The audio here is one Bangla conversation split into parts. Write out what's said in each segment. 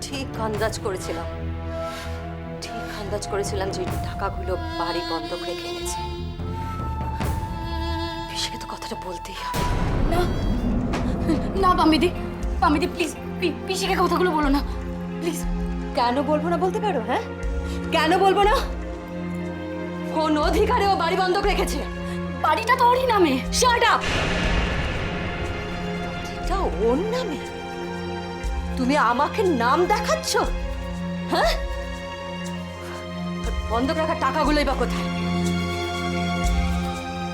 ঠিক আন্দাজ করেছিলাম যে টাকাগুলো বাড়ি বন্ধক রেখে এনেছে। পিসিকে তো কথাটা বলতেই হবে। না না পামিদি, প্লিজ পিসিকে কথাগুলো বলো না প্লিজ। কেন বলবো না বলতে পারো? হ্যাঁ, কেন বলবো না? কোন অধিকারে ও বাড়ি বন্ধক রেখেছে? বাড়িটা তো ওরই নামে। Shut up! এটা ওর নামে? তুমি আমাকে নাম দেখাচ্ছ? হ্যাঁ, বন্ধক রাখা টাকাগুলোই বা কোথায়?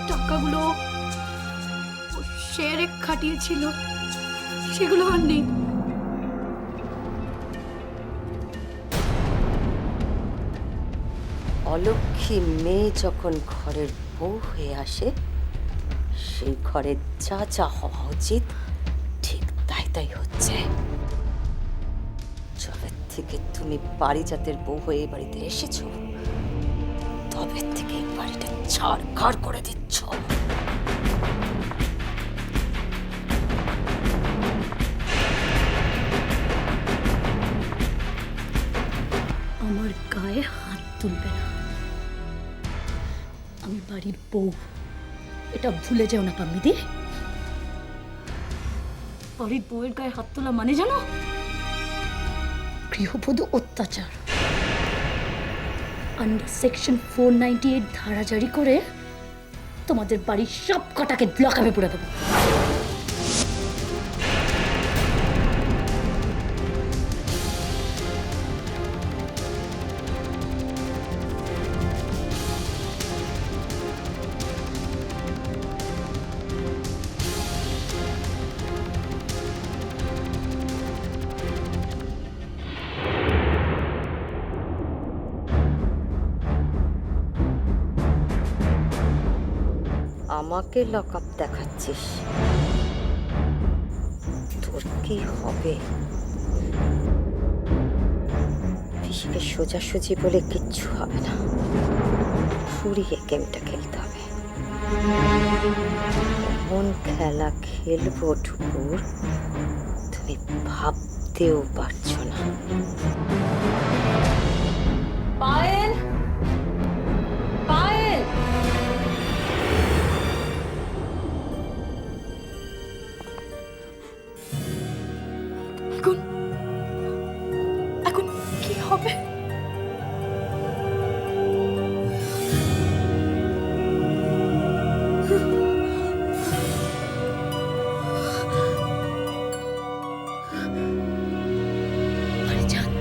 টাকাগুলো শেয়ারে খাটিয়েছিল, সেগুলো আর নেই। অলক্ষী মেয়ে যখন ঘরের বউ হয়ে আসে, সেই ঘরে যা যা হওয়া উচিত ঠিক তাই হচ্ছে। যবে থেকে তুমি পারিজাতের বউ হয়ে এই বাড়িতে এসেছো, তবে থেকে এই বাড়িটা ছাড়খাড় করে দিচ্ছ। আমার গায়ে হাত তুলবে না, আমি বাড়ির বউ, এটা ভুলে যেও না পামিদি। বাড়ির বউয়ের গায়ে হাত তোলা মানে জানো, গৃহবধূ অত্যাচার। আন্ডার সেকশন 498 ধারা জারি করে তোমাদের বাড়ির সব কটাকে লকাপে পুরে দেবো। আমাকে লকআপ দেখাচ্ছিস? তোর কি হবে? পিসিকে সোজাসুজি বলে কিচ্ছু হবে না, ফুরিয়ে গেমটা খেলতে হবে। এমন খেলা খেলবো ঠুকুর, তুমি ভাবতেও পারছো না। পায়েল, পায়েল! এখন এখন কি হবে? পারিজাত,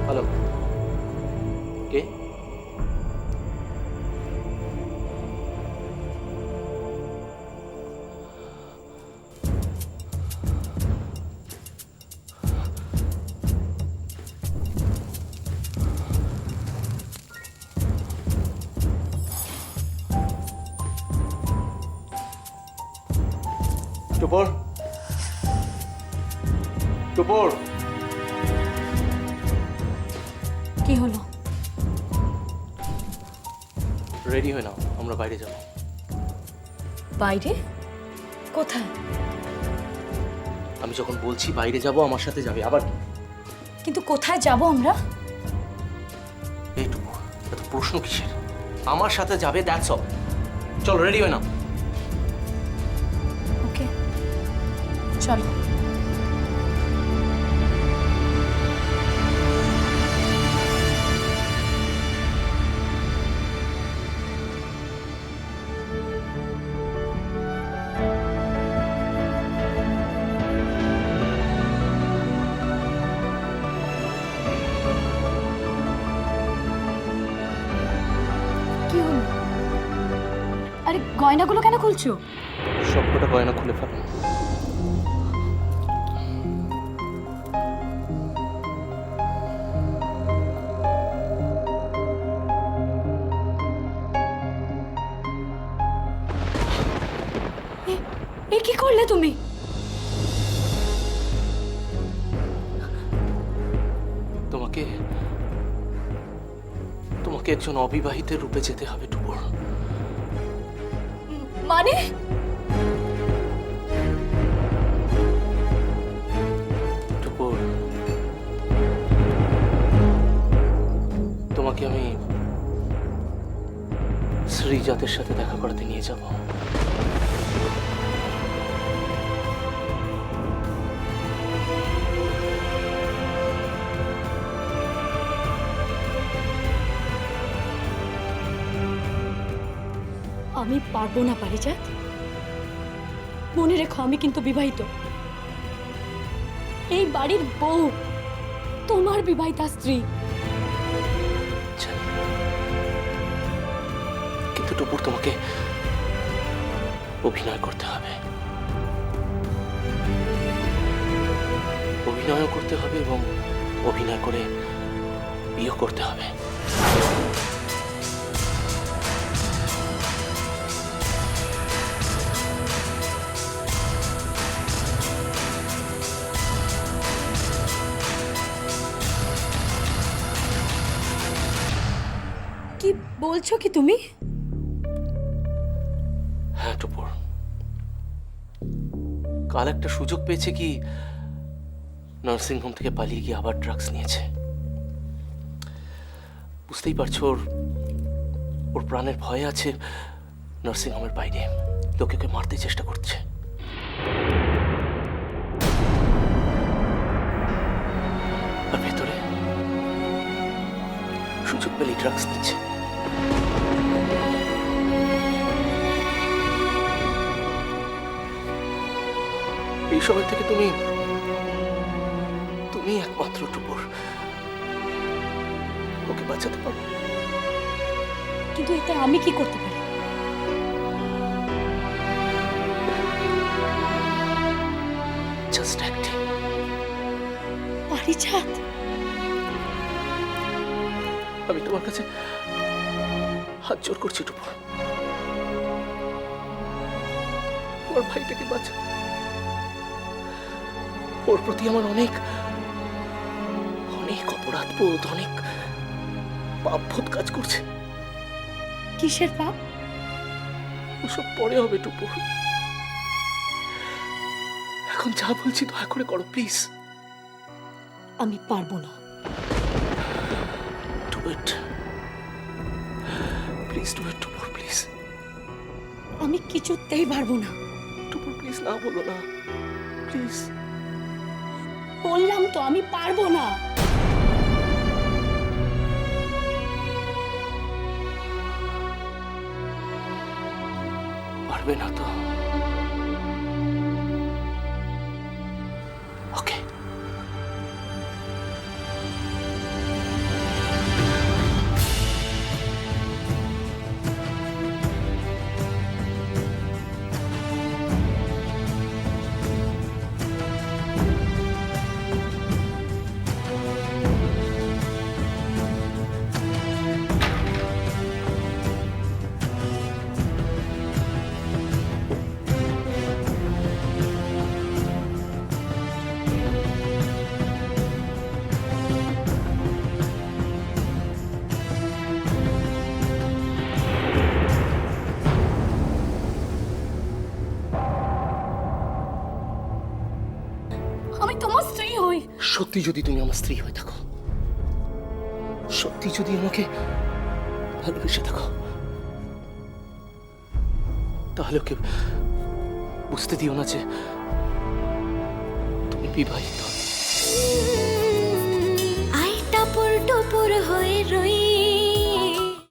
হ্যালো, কে? টুপর, টুপর! কি হলো? রেডি হয়ে নাও, আমরা বাইরে যাব। বাইরে? কোথায়? আমি যখন বলছি বাইরে যাব, আমার সাথে যাবে। আবার কি? কিন্তু কোথায় যাব আমরা? এইটুকু এত প্রশ্ন কিসের? আমার সাথে যাবে, দ্যাটস অল। চলো, রেডি হয়ে নাও। ওকে, চলো। কি হলো? আরে গয়নাগুলো কেন খুলছো? সবকটা গয়না খুলে ফেলো। এ কি করলে তুমি? একজন অবিবাহিতের রূপে যেতে হবে টুপুর। মানে টুপুর, তোমাকে আমি শ্রীজাতের সাথে দেখা করাতে নিয়ে যাব। আমি পারবো না পারিজাত। মনে রেখো আমি কিন্তু বিবাহিত, এই বাড়ির বউ, তোমার বিবাহিতা স্ত্রী। জানি, কিন্তু টুপুর তোমাকে অভিনয় করতে হবে। অভিনয়ও করতে হবে এবং অভিনয় করে বিয়ে করতে হবে। কি বলছো কি তুমি? হ্যাঁ টুপুর, কাল একটা সুযোগ পেয়েছে কি নার্সিংহোম থেকে পালিয়ে গিয়ে আবার ড্রাগস নিয়েছে। বুঝতেই পারছো, ওর প্রাণের ভয় আছে। নার্সিংহোমের বাইরে লোকে ওকে মারতে চেষ্টা করছে। আর ভেতরে সুযোগ পেলেই ড্রাগস নিচ্ছে। এই সময় থেকে তুমি একমাত্র টুপুর ওকে বাঁচাতে পারো। কিন্তু এতে আমি কি করতে পারি? Just acting. পারিজাত, আমি তোমার কাছে হাত জোর করছি টুপুর, আমার ভাইটাকে বাঁচা। ওর প্রতি আমার অনেক অনেক অপরাধ বোধ, অনেক পাপবোধ কাজ করছে। কিসের পাপ? ওসব পরে হবে টুপুর, এখন যা বলছি দয়া করে করো প্লিজ। আমি পারবো না। Do it please, do it Tupur please. আমি কিছুতেই পারবো না। টুপুর প্লিজ, না বলো না প্লিজ। বললাম তো আমি পারবো না। পারবে না তো? ওকে। আমি তোমার স্ত্রী হই। সত্যি যদি তুমি আমার স্ত্রী হয়ে থাকো, সত্যি যদি আমাকে ভালোবেসে থাকো, তাহলে ওকে বুঝতে দিও না যে তুমি বিবাহিত। আই টাপুর টুপুর হয়ে রই